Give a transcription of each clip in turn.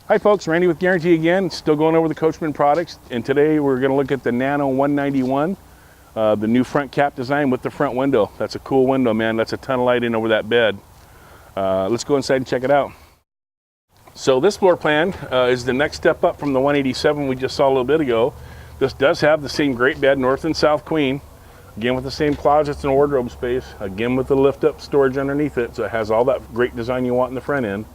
Hi folks, Randy with Guaranty again, still going over the Coachmen products, and today we're going to look at the Nano 191, the new front cap design with the front window. That's a cool window, man. That's a ton of light in over that bed. Let's go inside and check it out. So this floor plan is the next step up from the 187 we just saw a little bit ago. This does have the same great bed, north and south queen, again with the same closets and wardrobe space, again with the lift up storage underneath it, so it has all that great design you want in the front end.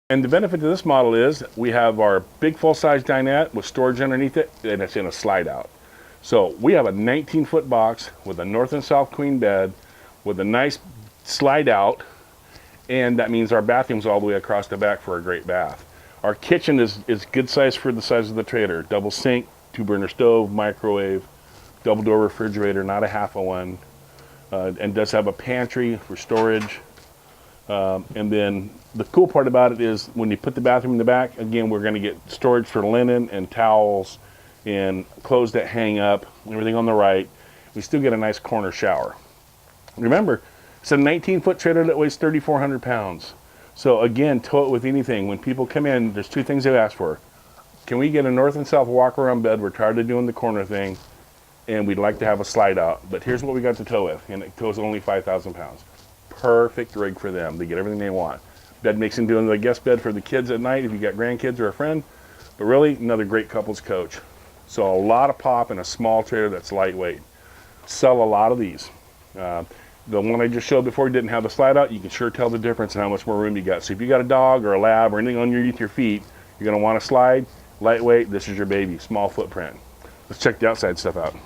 And the benefit to this model is we have our big full-size dinette with storage underneath it, and it's in a slide out. So we have a 19-foot box with a north and south queen bed with a nice slide out, and that means our bathroom's all the way across the back for a great bath. Our kitchen is good size for the size of the trailer. Double sink, 2-burner stove, microwave, double door refrigerator, not a half a one, and does have a pantry for storage. And then the cool part about it is when you put the bathroom in the back, again, we're going to get storage for linen and towels and clothes that hang up, everything on the right. We still get a nice corner shower. Remember, it's a 19-foot trailer that weighs 3,400 pounds. So again, tow it with anything. When people come in, there's two things they ask for. Can we get a north and south walk-around bed? We're tired of doing the corner thing, and we'd like to have a slide out. But here's what we got to tow with, and it tows only 5,000 pounds. Perfect rig for them. They get everything they want. Bed makes into a guest bed for the kids at night if you got grandkids or a friend, but really another great couples coach. So a lot of pop in a small trailer that's lightweight. Sell a lot of these. The one I just showed before didn't have the slide out. You can sure tell the difference in how much more room you got. So if you got a dog or a lab or anything underneath your feet, you're going to want to slide. Lightweight, this is your baby. Small footprint. Let's check the outside stuff out.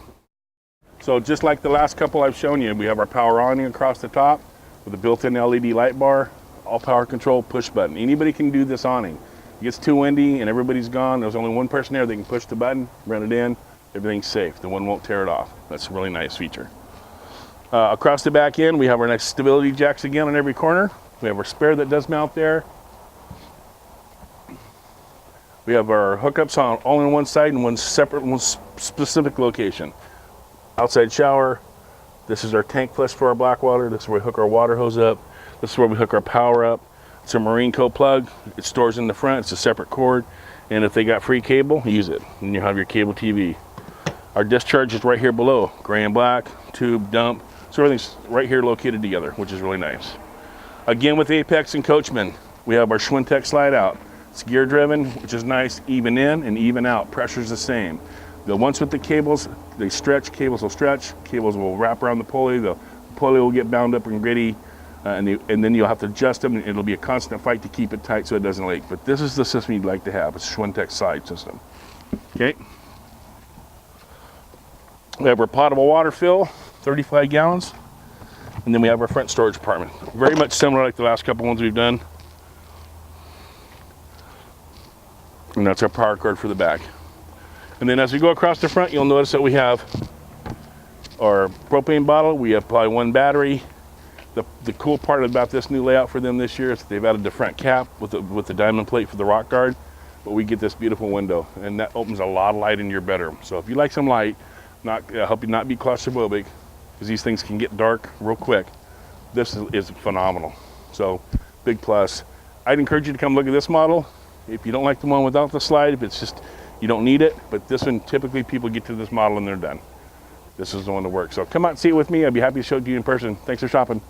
So just like the last couple I've shown you, we have our power awning across the top with a built-in LED light bar, all power control, push button. Anybody can do this awning. It gets too windy and everybody's gone. There's only one person there. They can push the button, run it in. Everything's safe. The one won't tear it off. That's a really nice feature. Across the back end, we have our nice stability jacks again on every corner. We have our spare that does mount there. We have our hookups on all on one side and one separate, one specific location. Outside shower. This is our tank flush for our black water. This is where we hook our water hose up. This is where we hook our power up. It's a Marine Co plug. It stores in the front. It's a separate cord. And if they got free cable, use it. And you have your cable TV. Our discharge is right here below. Gray and black, tube, dump. So everything's right here located together, which is really nice. Again, with Apex and Coachmen, we have our Schwintek slide out. It's gear driven, which is nice, even in and even out. Pressure's the same. The ones with the cables, they stretch, cables will stretch, cables will wrap around the pulley, the pulley will get bound up and gritty, and then you'll have to adjust them, and it'll be a constant fight to keep it tight so it doesn't leak. But this is the system you'd like to have, it's a Schwintek slide system. Okay. We have our potable water fill, 35 gallons, and then we have our front storage compartment. Very much similar like the last couple ones we've done. And that's our power cord for the back. And then as we go across the front, you'll notice that we have our propane bottle. We have probably one battery. The cool part about this new layout for them this year is that they've added the front cap with the diamond plate for the rock guard. But we get this beautiful window, and that opens a lot of light in your bedroom. So if you like some light, help you not be claustrophobic, because these things can get dark real quick, this is phenomenal. So big plus. I'd encourage you to come look at this model. If you don't like the one without the slide, if it's just you don't need it, but this one, typically people get to this model and they're done. This is the one that works. So come out and see it with me. I'd be happy to show it to you in person. Thanks for shopping.